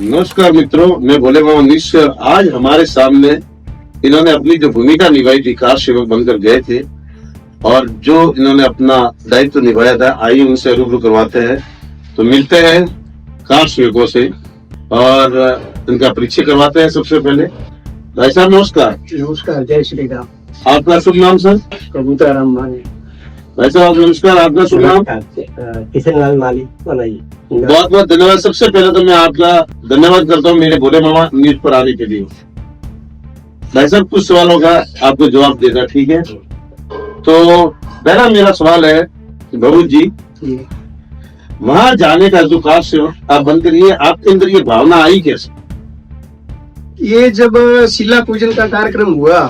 नमस्कार मित्रों, मैं भोले बाबा निश्चर। आज हमारे सामने इन्होंने अपनी जो भूमिका निभाई थी, कार सेवक बनकर गए थे और जो इन्होंने अपना दायित्व निभाया था, आइए उनसे रूबरू करवाते हैं। तो मिलते हैं कार सेवकों से और इनका परिचय करवाते हैं। सबसे पहले भाई साहब नमस्कार। नमस्कार, जय श्री राम। आपका शुभ नाम सर? कबूतर राम माली। भाई साहब नमस्कार, आपका शुभ नाम? किशन लाल माली बनाई। बहुत बहुत धन्यवाद। सबसे पहले तो मैं आपका धन्यवाद करता हूँ मेरे भोले मामा न्यूज पर आने के लिए। भाई साहब कुछ सवालों का आपको जवाब देगा, ठीक है? तो पहला मेरा सवाल है बाबू जी, वहां जाने का जो कार सेवक आप बनकर ये आपके अंदर ये भावना आई कैसे? ये जब शिला पूजन का कार्यक्रम हुआ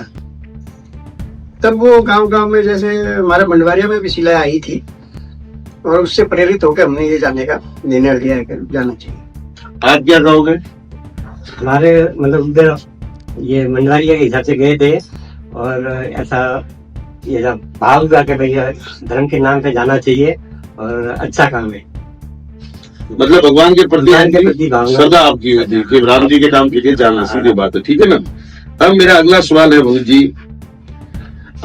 तब वो गांव में जैसे हमारे मंडवारिया में भी शिला आई थी और उससे प्रेरित होकर हमने ये जाने का निर्णय लिया है कि जाना चाहिए। आप क्या कहोगे? हमारे मतलब उधर ये मंडवारिया के हिसाब से गए थे और ऐसा ये सब भाव हुआ कि भैया धर्म के नाम पे जाना चाहिए और अच्छा काम है। मतलब भगवान के प्रति भावना श्रद्धा आपकी हुई थी कि राम जी के काम के लिए जाना, सीधी बात है, ठीक है ना? अब मेरा अगला सवाल है बाबू जी,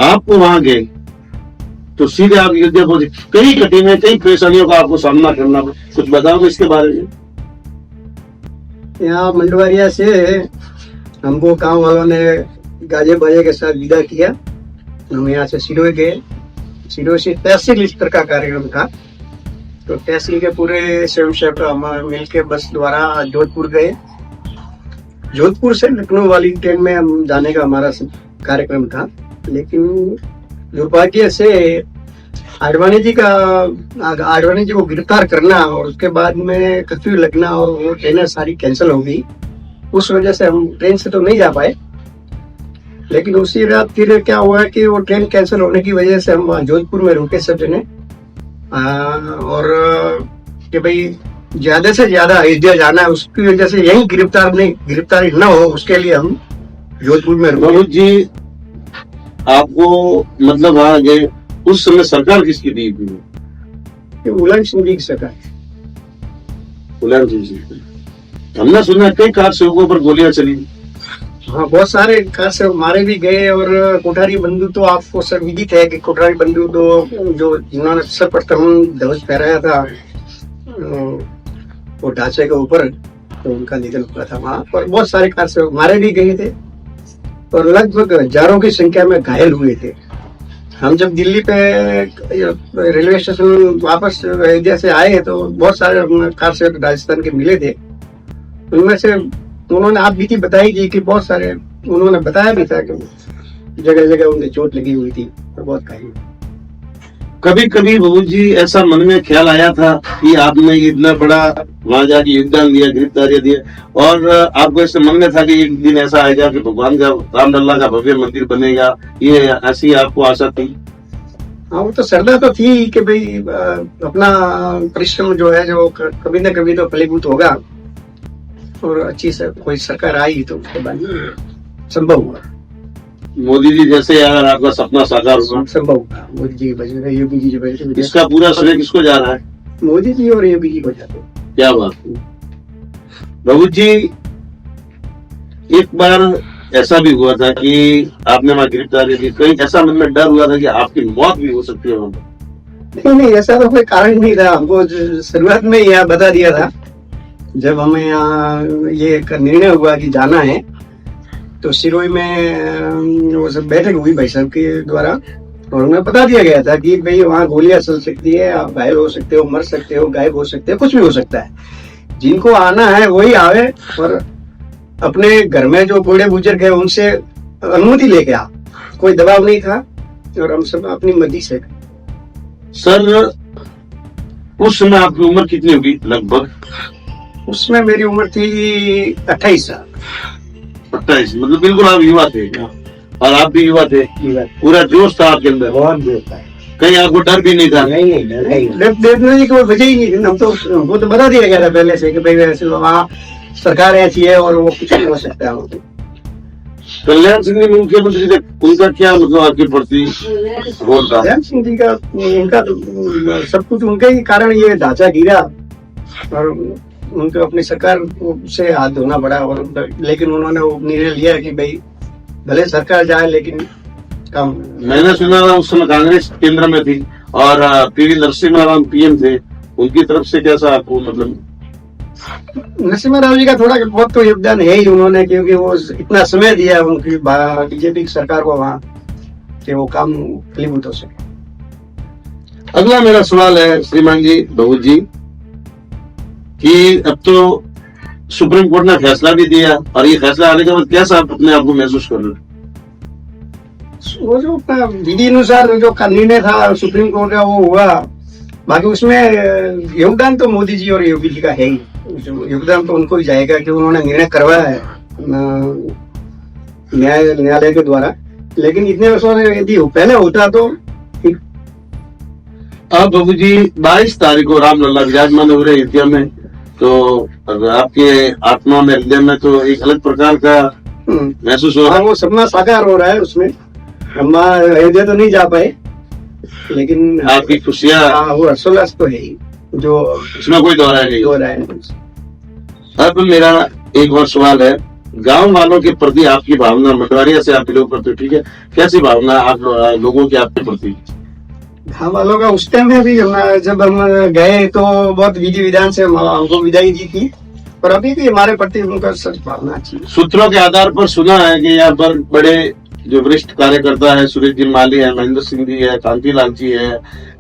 आपको वहां गए तो सीधे आप अयोध्या पहुंचे, कई कठिनाई कई परेशानियों का आपको सामना करना पड़ा, कुछ बताओ इसके बारे में। यहाँ मंडवारिया से हमको गांव वालों ने गाजे बाजे के साथ विदा किया। हम यहाँ से सिरोही गए। सिरोही से तहसील स्तर का कार्यक्रम था, तो तहसील के पूरे स्वयंसेवक हम मिलके बस द्वारा जोधपुर गए। जोधपुर से लखनऊ वाली ट्रेन में हम जाने का हमारा कार्यक्रम था, लेकिन दुर्भाग्य से आडवाणी जी को गिरफ्तार करना और उसके बाद में कर्फ्यू लगना और वो ट्रेनें सारी कैंसिल हो गई। उस वजह से हम ट्रेन से तो नहीं जा पाए, लेकिन उसी रात फिर क्या हुआ कि वो ट्रेन कैंसिल होने की वजह से हम वहाँ जोधपुर में रुके सब जने और कि भाई ज्यादा से ज्यादा अयोध्या जाना है, उसकी वजह से यही गिरफ्तारी न हो उसके लिए हम जोधपुर में रुके। बाबू जी आपको मतलब वहां गए उस समय सरकार किसकी थी? उलन सिंह जी की सरकार। उलन सिंह जी। हमने सुना कई कार सेवकों पर गोलियां चली। हाँ, बहुत सारे कार सेवक मारे भी गए और कोठारी बंधु तो आपको सब विदित है कि कोठारी बंधु तो जो जिन्होंने सर्वप्रथम ध्वज फहराया था वो ढांचे के ऊपर, तो उनका निधन हुआ था वहां पर। बहुत सारे कार सेवक मारे भी गए थे और लगभग हजारों की संख्या में घायल हुए थे। हम जब दिल्ली पे रेलवे स्टेशन वापस अयोध्या से आए तो बहुत सारे कार सेवक राजस्थान के मिले थे। उनमें से उन्होंने आप बीती बताई थी कि बहुत सारे उन्होंने बताया भी था कि जगह जगह उन्हें चोट लगी हुई थी और बहुत घायल। कभी कभी बाबू जी ऐसा मन में ख्याल आया था कि आपने इतना बड़ा वहां जाके योगदान दिया, गिरफ्तारियां दिया और आपको ऐसे मन में था कि एक दिन ऐसा आएगा कि भगवान का रामलला का भव्य मंदिर बनेगा, ये ऐसी आपको आशा थी? हाँ, वो तो श्रद्धा तो थी कि भाई अपना परिश्रम जो है जो कभी न कभी तो फलीभूत होगा और अच्छी से कोई सरकार आई तो उसके बाद संभव हुआ। मोदी जी जैसे यार आपका सपना साकार हुआ, संभव हुआ। मोदी जी की वजह से, योगी जी की वजह से। इसका पूरा श्रेय किसको जा रहा है? मोदी जी और योगी जी को जाते। क्या बात है बाबू जी। एक बार ऐसा भी हुआ था कि आपने वहां गिरफ्तारी दी, कहीं ऐसा मन में डर हुआ था कि आपकी मौत भी हो सकती है वहां पर? नहीं, ऐसा तो कोई कारण नहीं था। हमको शुरुआत में यहाँ बता दिया था, जब हमें यहाँ ये निर्णय हुआ कि जाना है तो सिरोही में वो सब बैठक हुई भाई साहब के द्वारा और उन्हें बता दिया गया था कि भाई वहाँ गोलियां चल सकती है, आप घायल हो सकते हो, मर सकते हो, गायब हो सकते हो, कुछ भी हो सकता है। जिनको आना है वही आवे और अपने घर में जो बूढ़े बुजुर्ग है उनसे अनुमति लेके आ। कोई दबाव नहीं था और हम सब अपनी मर्जी से। सर उस समय आपकी उम्र कितनी होगी लगभग? उसमें मेरी उम्र थी 28 साल। 28, मतलब बिल्कुल आप युवा थे और आप भी युवा थे, पूरा जोश था आपके अंदर। बहुत जोश था। कहीं आपको डर भी नहीं था? नहीं, डरने की कोई वजह ही नहीं। हम तो हमको तो बता दिया गया था पहले से कि भाई वैसे वहाँ सरकार ऐसी है और वो कुछ नहीं हो सकता है। कल्याण सिंह जी मुख्यमंत्री थे, उनका क्या मतलब आपके प्रति रोल था? कल्याण सिंह जी का उनका तो सब कुछ उनके ही कारण ये ढांचा गिरा और उनको अपनी सरकार से हाथ धोना पड़ा, और लेकिन उन्होंने वो निर्णय लिया कि भाई भले सरकार जाए लेकिन काम। मैंने सुना था उस समय कांग्रेस केंद्र में थी और पीवी नरसिम्हा राव पीएम थे, उनकी तरफ से कैसा आपको मतलब? नरसिम्हा राव जी का थोड़ा बहुत तो योगदान है ही उन्होंने, क्योंकि वो इतना समय दिया उनकी बीजेपी की सरकार को वहाँ कि वो काम फलीभूत हो सके। अगला मेरा सवाल है श्रीमान जी, बहू जी, कि अब तो सुप्रीम कोर्ट ने फैसला भी दिया और ये फैसला आने के बाद कैसा आप अपने आप को महसूस कर रहे हो? वो जो अपना विधि अनुसार जो निर्णय था सुप्रीम कोर्ट का वो हुआ, बाकी उसमें योगदान तो मोदी जी और योगी जी का है ही, योगदान तो उनको ही जाएगा कि उन्होंने निर्णय करवाया है न्यायालय के द्वारा। लेकिन इतने वर्षों में यदि पहले होता तो ठीक। अब बाबू जी 22 तारीख को रामलला विराजमान हो रहे अयोध्या में, तो आपके आत्मा में हृदय में तो एक अलग प्रकार का महसूस हो रहा है। वो सपना साकार हो रहा है उसमें। हम अयोध्या तो नहीं जा पाए, लेकिन आपकी खुशियाँ, वो हर्षोल्लास तो है ही, जो इसमें कोई दोहरा नहीं हो रहा है। अब मेरा एक और सवाल है, गांव वालों के प्रति आपकी भावना, मंडवारिया से आप लोग करते, ठीक है, कैसी भावना आप लोगों की आपके प्रति? गाँव वालों का उस टाइम में भी जब हम गए तो बहुत विधि विधान से हमको विदाई दी थी, पर अभी भी हमारे प्रति उनका सच भावना अच्छी है। सूत्रों के आधार पर सुना है कि यहाँ पर बड़े जो वरिष्ठ कार्यकर्ता है, सुरेश जी माली है, महेंद्र सिंह जी है, कांतिलाल जी है,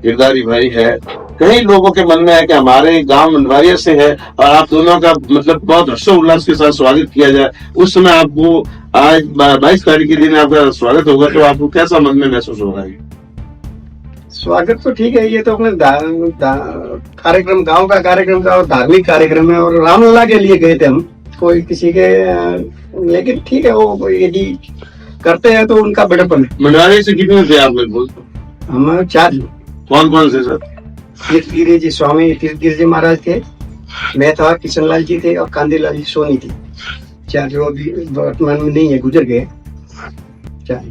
गिरधारी भाई है, कई लोगों के मन में है कि हमारे गांव मंडवारिया से है और आप दोनों का मतलब बहुत हर्षोल्लास के साथ स्वागत किया जाए। उस समय आपको आज 22 तारीख के दिन आपका स्वागत होगा, तो आपको कैसा मन में महसूस हो रहा है? स्वागत तो ठीक है, ये तो अपने कार्यक्रम, गांव का कार्यक्रम था और धार्मिक कार्यक्रम है, और रामलला के लिए गए थे हम, कोई किसी के, लेकिन ठीक है, वो यदि करते हैं तो उनका बड़ेपन है। मंडवारिया से कितने थे आप लगभग? हम 4 लोग। कौन कौन से सर? तीर्थगिरी जी, स्वामी तीर्थगिरी जी महाराज थे, मैं था, किशनलाल जी थे और कांदीलाल जी सोनी थी। 4 जो अभी वर्तमान में नहीं है, गुजर गए 4।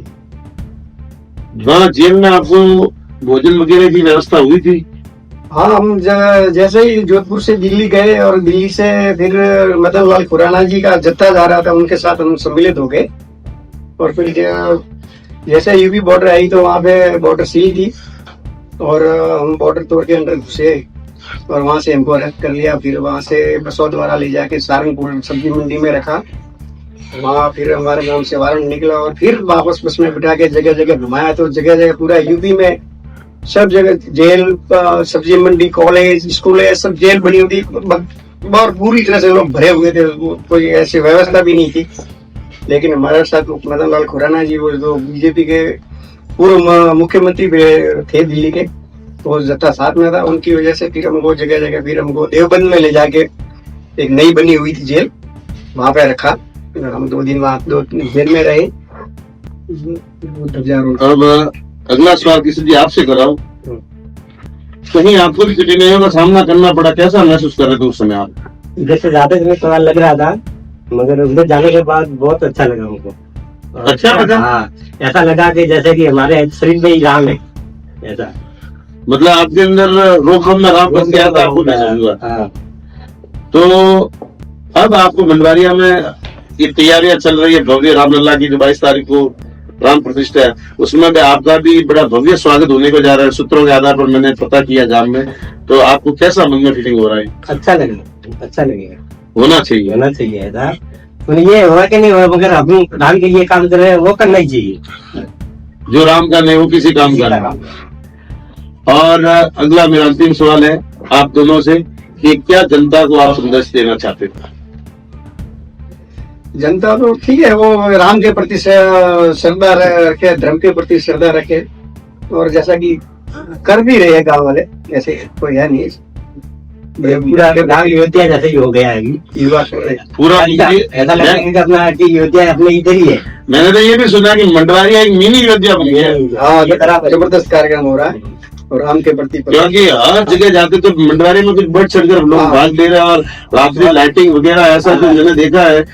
वहाँ जेल में आपको भोजन वगैरह की व्यवस्था हुई थी? हाँ, हम जैसे ही जोधपुर से दिल्ली गए और दिल्ली से फिर मदन लाल खुराना जी का जत्था जा रहा था, उनके साथ हम सम्मिलित हो गए, और फिर जैसे यूपी बॉर्डर आई तो वहाँ पे बॉर्डर सील थी और हम बॉर्डर तोड़ के अंदर घुसे और वहाँ से हमको अरेस्ट कर लिया। फिर वहाँ से बसों द्वारा ले जाके सारंगपुर सब्जी मंडी में रखा, वहाँ फिर हमारे गांव से वारंट निकला और फिर वापस बस में बिठा के जगह जगह घुमाया। तो जगह जगह पूरा यूपी में सब जगह जेल, सब्जी मंडी, कॉलेज, स्कूल, सब जेल बनी हुई थी और पूरी तरह से लोग भरे हुए थे, कोई ऐसी व्यवस्था भी नहीं थी। लेकिन हमारे साथ मदन लाल खुराना जी, वो जो बीजेपी के पूर्व मुख्यमंत्री थे दिल्ली के, वो जत्था साथ में था, उनकी वजह से फिर हमको जगह जगह, फिर हमको देवबंद में ले जाके एक नई बनी हुई थी जेल, वहां पे रखा। हम 2 दिन वहां जेल में रहे। अब अगला सवाल किसी जी आपसे कराऊं, कहीं आपको भी कठिनाइयों का सामना करना पड़ा, कैसा महसूस कर रहे थे उस समय आप? जैसे ज्यादा समय सवाल लग रहा था, मगर उधर जाने के बाद बहुत अच्छा लगा हमको। अच्छा लगा? हाँ, ऐसा लगा कि जैसे कि हमारे शरीर में ही राम है, ऐसा मतलब आपके अंदर रोक में राम बन गया था, आपको महसूस हुआ? हाँ। तो अब आपको मंडवारिया में ये तैयारियां चल रही है भव्य रामलला की, जो 22 तारीख को राम प्रतिष्ठा है, उसमें भी आपका भी बड़ा भव्य स्वागत होने को जा रहा है। सूत्रों के आधार पर मैंने पता किया जाम में, तो आपको कैसा मन में फीलिंग हो रहा है? अच्छा लगेगा, अच्छा लगेगा, होना चाहिए, होना चाहिए ऐसा। तो ये हुआ कि नहीं हुआ, मगर हम राम के लिए काम कर रहे हैं, वो करना ही चाहिए। जो राम का नहीं वो किसी काम का नहीं। और अगला मेरा अंतिम सवाल है आप दोनों से कि क्या जनता को आप संदेश देना चाहते थे? जनता तो ठीक है, वो राम के प्रति श्रद्धा रखे, धर्म के प्रति श्रद्धा रखे, और जैसा कि कर भी रहे हैं गांव वाले, ऐसे कोई है नहीं, पूरा गाँव अयोध्या जैसे ही हो गया है युवा पूरा। ऐसा लगता है कि अपना कि अयोध्या अपने इधर ही है। मैंने तो ये भी सुना कि मंडवारिया एक मिनी अयोध्या बन गया। हाँ, जबरदस्त कार्यक्रम हो रहा है और राम के प्रति, क्योंकि हर जगह जाते तो मंडवारिया में कुछ बढ़ चढ़ कर लोग भाग ले रहे हैं और रात्रि लाइटिंग वगैरह ऐसा तो मैंने देखा है।